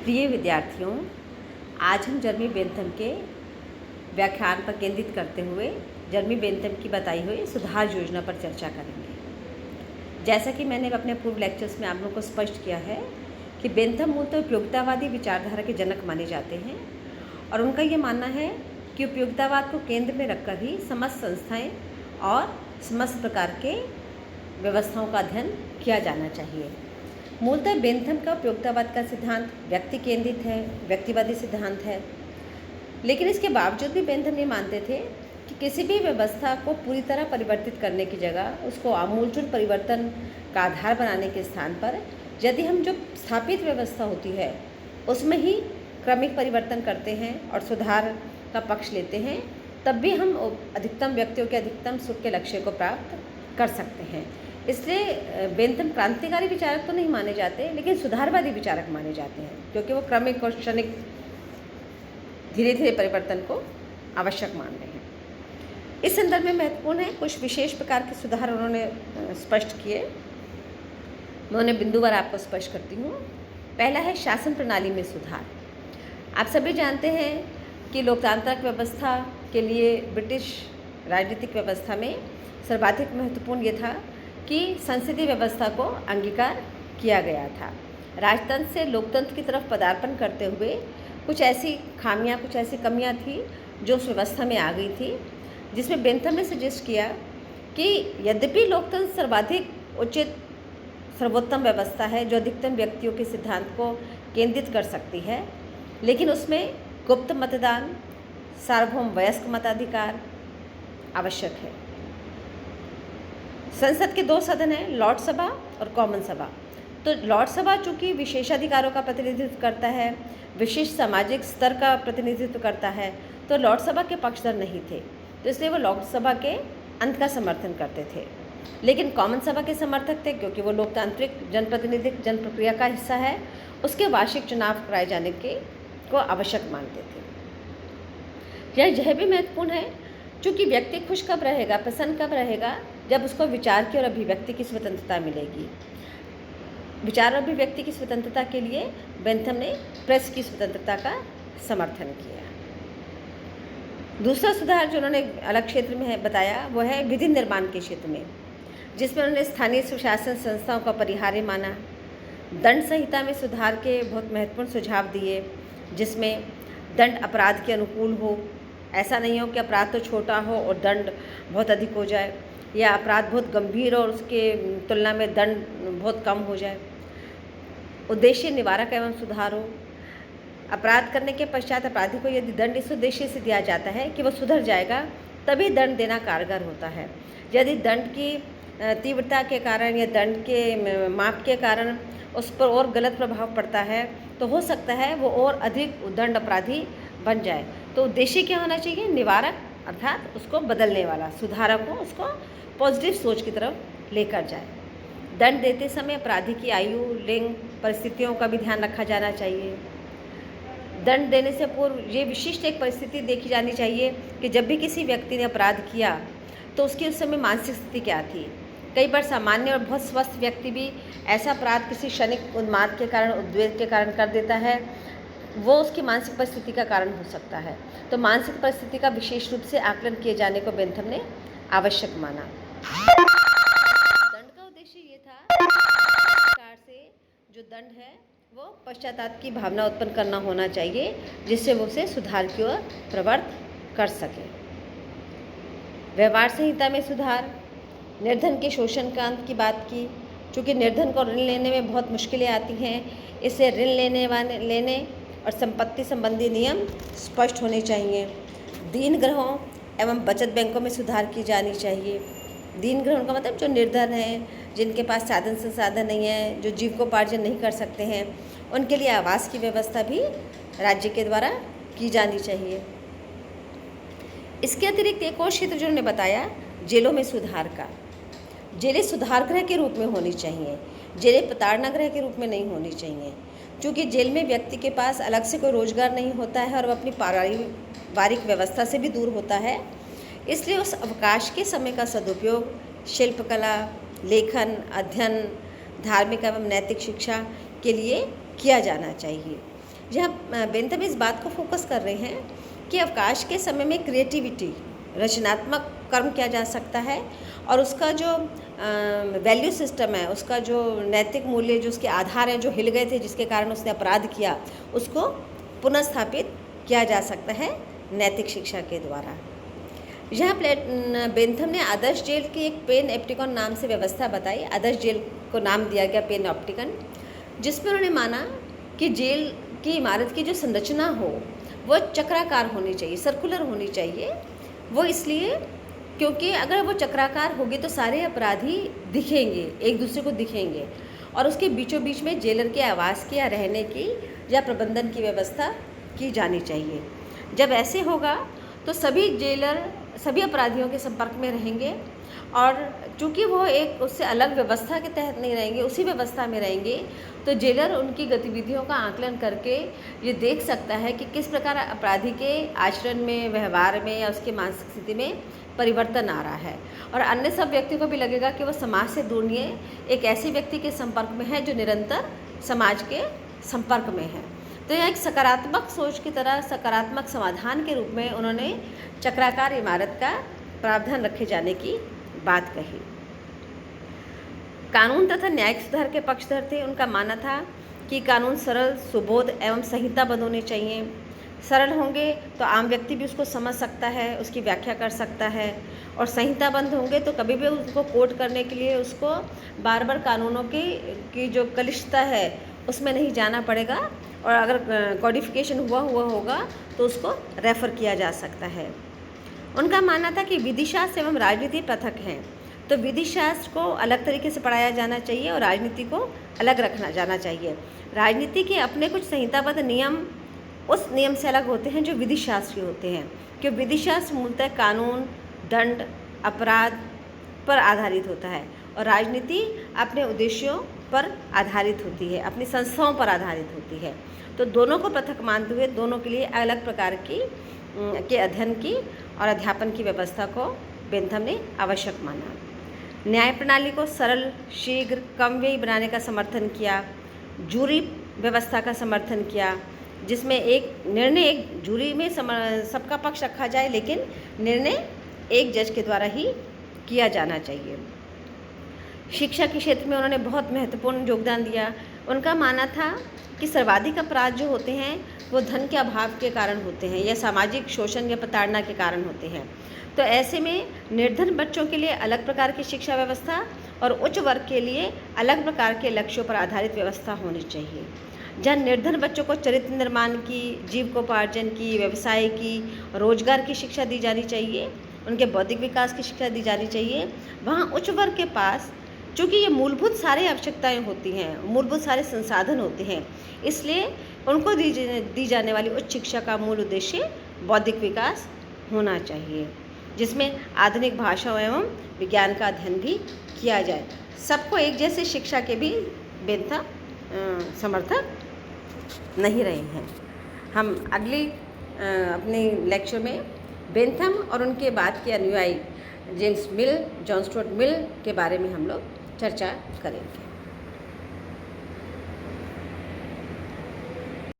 प्रिय विद्यार्थियों, आज हम जर्मी बेंथम के व्याख्यान पर केंद्रित करते हुए जर्मी बेंथम की बताई हुई सुधार योजना पर चर्चा करेंगे। जैसा कि मैंने अपने पूर्व लेक्चर्स में आप लोगों को स्पष्ट किया है कि बेंथम मूलतः उपयोगितावादी विचारधारा के जनक माने जाते हैं और उनका ये मानना है कि उपयोगितावाद को केंद्र में रखकर ही समस्त संस्थाएं और समस्त प्रकार के व्यवस्थाओं का अध्ययन किया जाना चाहिए। मूलतः बेंथम का उपयोगितावाद का सिद्धांत व्यक्ति केंद्रित है, व्यक्तिवादी सिद्धांत है, लेकिन इसके बावजूद भी बेंथम ये मानते थे कि किसी भी व्यवस्था को पूरी तरह परिवर्तित करने की जगह उसको आमूलचूल परिवर्तन का आधार बनाने के स्थान पर यदि हम जो स्थापित व्यवस्था होती है उसमें ही क्रमिक परिवर्तन करते हैं और सुधार का पक्ष लेते हैं, तब भी हम अधिकतम व्यक्तियों के अधिकतम सुख के लक्ष्य को प्राप्त कर सकते हैं। इसलिए बेंथम क्रांतिकारी विचारक तो नहीं माने जाते, लेकिन सुधारवादी विचारक माने जाते हैं, क्योंकि वो क्रमिक और क्षणिक धीरे धीरे परिवर्तन को आवश्यक मान रहे हैं। इस संदर्भ में महत्वपूर्ण है कुछ विशेष प्रकार के सुधार उन्होंने स्पष्ट किए। मैं उन्हें बिंदुवार आपको स्पष्ट करती हूँ। पहला है शासन प्रणाली में सुधार। आप सभी जानते हैं कि लोकतांत्रिक व्यवस्था के लिए ब्रिटिश राजनीतिक व्यवस्था में सर्वाधिक महत्वपूर्ण ये था कि संसदीय व्यवस्था को अंगीकार किया गया था। राजतंत्र से लोकतंत्र की तरफ पदार्पण करते हुए कुछ ऐसी खामियां, कुछ ऐसी कमियां थी जो उस व्यवस्था में आ गई थी, जिसमें बेंथम ने सजेस्ट किया कि यद्यपि लोकतंत्र सर्वाधिक उचित सर्वोत्तम व्यवस्था है जो अधिकतम व्यक्तियों के सिद्धांत को केंद्रित कर सकती है, लेकिन उसमें गुप्त मतदान, सार्वभौम वयस्क मताधिकार आवश्यक है। संसद के दो सदन हैं, लॉर्ड सभा और कॉमन सभा। तो लॉर्ड सभा चूँकि विशेषाधिकारों का प्रतिनिधित्व करता है, विशिष्ट सामाजिक स्तर का प्रतिनिधित्व करता है, तो लॉर्ड सभा के पक्षधर नहीं थे, तो इसलिए वो लॉर्ड सभा के अंत का समर्थन करते थे। लेकिन कॉमन सभा के समर्थक थे, क्योंकि वो लोकतांत्रिक जनप्रतिनिधिक जन प्रक्रिया का हिस्सा है, उसके वार्षिक चुनाव कराए जाने को आवश्यक मानते थे। यह भी महत्वपूर्ण है, चूँकि व्यक्ति खुश कब रहेगा, प्रसन्न कब रहेगा, जब उसको विचार की और अभिव्यक्ति की स्वतंत्रता मिलेगी। विचार और अभिव्यक्ति की स्वतंत्रता के लिए बेंथम ने प्रेस की स्वतंत्रता का समर्थन किया। दूसरा सुधार जो उन्होंने अलग क्षेत्र में बताया वो है विधि निर्माण के क्षेत्र में, जिसमें उन्होंने स्थानीय सुशासन संस्थाओं का परिहार्य माना। दंड संहिता में सुधार के बहुत महत्वपूर्ण सुझाव दिए, जिसमें दंड अपराध के अनुकूल हो। ऐसा नहीं हो कि अपराध तो छोटा हो और दंड बहुत अधिक हो जाए, या अपराध बहुत गंभीर और उसके तुलना में दंड बहुत कम हो जाए। उद्देश्य निवारक एवं सुधार हो। अपराध करने के पश्चात अपराधी को यदि दंड इस उद्देश्य से दिया जाता है कि वो सुधर जाएगा, तभी दंड देना कारगर होता है। यदि दंड की तीव्रता के कारण या दंड के माप के कारण उस पर और गलत प्रभाव पड़ता है, तो हो सकता है वो और अधिक दंड अपराधी बन जाए। तो उद्देश्य क्या होना चाहिए? निवारक, अर्थात उसको बदलने वाला, सुधारक हो, उसको पॉजिटिव सोच की तरफ लेकर जाए। दंड देते समय अपराधी की आयु, लिंग, परिस्थितियों का भी ध्यान रखा जाना चाहिए। दंड देने से पूर्व ये विशिष्ट एक परिस्थिति देखी जानी चाहिए कि जब भी किसी व्यक्ति ने अपराध किया तो उसकी उस समय मानसिक स्थिति क्या थी। कई बार सामान्य और बहुत स्वस्थ व्यक्ति भी ऐसा अपराध किसी क्षणिक उन्माद के कारण, उद्वेग के कारण कर देता है, वो उसकी मानसिक परिस्थिति का कारण हो सकता है। तो मानसिक परिस्थिति का विशेष रूप से आकलन किए जाने को बेंथम ने आवश्यक माना। दंड का उद्देश्य ये था प्रकार से जो दंड है वो पश्चाताप की भावना उत्पन्न करना होना चाहिए, जिससे वो उसे सुधार की ओर प्रवृत्त कर सके। व्यवहार संहिता में सुधार। निर्धन के शोषण का अंत की बात की। चूँकि निर्धन को ऋण लेने में बहुत मुश्किलें आती हैं, इससे ऋण लेने और संपत्ति संबंधी नियम स्पष्ट होने चाहिए। दीन ग्रहों एवं बचत बैंकों में सुधार की जानी चाहिए। दीन ग्रहों का मतलब जो निर्धन हैं, जिनके पास साधन संसाधन नहीं है, जो जीविकोपार्जन नहीं कर सकते हैं, उनके लिए आवास की व्यवस्था भी राज्य के द्वारा की जानी चाहिए। इसके अतिरिक्त एक और क्षेत्र जो उन्होंने बताया, जेलों में सुधार का। जेलें सुधार गृह के रूप में होनी चाहिए, जेलें प्रताड़ना गृह के रूप में नहीं होनी चाहिए। क्योंकि जेल में व्यक्ति के पास अलग से कोई रोजगार नहीं होता है और वह अपनी पारिवारिक व्यवस्था से भी दूर होता है, इसलिए उस अवकाश के समय का सदुपयोग शिल्पकला, लेखन, अध्ययन, धार्मिक एवं नैतिक शिक्षा के लिए किया जाना चाहिए। जहाँ बेंथम इस बात को फोकस कर रहे हैं कि अवकाश के समय में क्रिएटिविटी, रचनात्मक कर्म किया जा सकता है और उसका जो वैल्यू सिस्टम है, उसका जो नैतिक मूल्य, जो उसके आधार हैं जो हिल गए थे जिसके कारण उसने अपराध किया, उसको पुनर्स्थापित किया जा सकता है नैतिक शिक्षा के द्वारा। यहाँ बेंथम ने आदर्श जेल की एक पेन एप्टिकॉन नाम से व्यवस्था बताई। आदर्श जेल को नाम दिया गया पेन ऑप्टिकन, जिसमें उन्होंने माना कि जेल की इमारत की जो संरचना हो वो चक्राकार होनी चाहिए, सर्कुलर होनी चाहिए। वो इसलिए क्योंकि अगर वो चक्राकार होगी तो सारे अपराधी दिखेंगे, एक दूसरे को दिखेंगे, और उसके बीचों बीच में जेलर के आवास की या रहने की या प्रबंधन की व्यवस्था की जानी चाहिए। जब ऐसे होगा तो सभी जेलर सभी अपराधियों के संपर्क में रहेंगे, और चूँकि वो एक उससे अलग व्यवस्था के तहत नहीं रहेंगे, उसी व्यवस्था में रहेंगे, तो जेलर उनकी गतिविधियों का आकलन करके ये देख सकता है कि किस प्रकार अपराधी के आचरण में, व्यवहार में या उसकी मानसिक स्थिति में परिवर्तन आ रहा है। और अन्य सब व्यक्तियों को भी लगेगा कि वो समाज से दूर नहीं है, एक ऐसे व्यक्ति के संपर्क में है जो निरंतर समाज के संपर्क में है। तो यह एक सकारात्मक सोच की तरह, सकारात्मक समाधान के रूप में उन्होंने चक्राकार इमारत का प्रावधान रखे जाने की बात कही। कानून तथा न्यायिक सुधार के पक्षधर थे। उनका मानना था कि कानून सरल, सुबोध एवं संहिताबद्ध होने चाहिए। सरल होंगे तो आम व्यक्ति भी उसको समझ सकता है, उसकी व्याख्या कर सकता है, और संहिताबद्ध होंगे तो कभी भी उसको कोट करने के लिए उसको बार बार कानूनों की जो कलिष्टता है उसमें नहीं जाना पड़ेगा, और अगर कॉडिफिकेशन हुआ होगा तो उसको रेफ़र किया जा सकता है। उनका मानना था कि विधिशास्त्र एवं राजनीति पृथक हैं, तो विधिशास्त्र को अलग तरीके से पढ़ाया जाना चाहिए और राजनीति को अलग रखना जाना चाहिए। राजनीति के अपने कुछ संहिताबद्ध नियम उस नियम से अलग होते हैं जो विधिशास्त्र होते हैं, क्योंकि विधिशास्त्र मूलतः कानून, दंड, अपराध पर आधारित होता है, और राजनीति अपने उद्देश्यों पर आधारित होती है, अपनी संस्थाओं पर आधारित होती है। तो दोनों को पृथक मानते हुए दोनों के लिए अलग प्रकार के अध्ययन की और अध्यापन की व्यवस्था को बेंथम ने आवश्यक माना। न्याय प्रणाली को सरल, शीघ्र, कम व्ययी बनाने का समर्थन किया। जूरी व्यवस्था का समर्थन किया, जिसमें एक जूरी में सबका पक्ष रखा जाए, लेकिन निर्णय एक जज के द्वारा ही किया जाना चाहिए। शिक्षा के क्षेत्र में उन्होंने बहुत महत्वपूर्ण योगदान दिया। उनका मानना था कि सर्वाधिक अपराध जो होते हैं वो धन के अभाव के कारण होते हैं या सामाजिक शोषण या प्रताड़ना के कारण होते हैं। तो ऐसे में निर्धन बच्चों के लिए अलग प्रकार की शिक्षा व्यवस्था और उच्च वर्ग के लिए अलग प्रकार के लक्ष्यों पर आधारित व्यवस्था होनी चाहिए। जहाँ निर्धन बच्चों को चरित्र निर्माण की, जीविकोपार्जन की, व्यवसाय की, रोजगार की शिक्षा दी जानी चाहिए, उनके बौद्धिक विकास की शिक्षा दी जानी चाहिए, वहाँ उच्च वर्ग के पास चूँकि ये मूलभूत सारी आवश्यकताएं होती हैं, मूलभूत सारे संसाधन होते हैं, इसलिए उनको दी जाने वाली उच्च शिक्षा का मूल उद्देश्य बौद्धिक विकास होना चाहिए, जिसमें आधुनिक भाषाओं एवं विज्ञान का अध्ययन भी किया जाए। सबको एक जैसे शिक्षा के भी बेंथम समर्थक नहीं रहे हैं। हम अगली अपने लेक्चर में बेंथम और उनके बाद के अनुयायी जेम्स मिल, जॉन स्टुअर्ट मिल के बारे में हम लोग चर्चा करेंगे।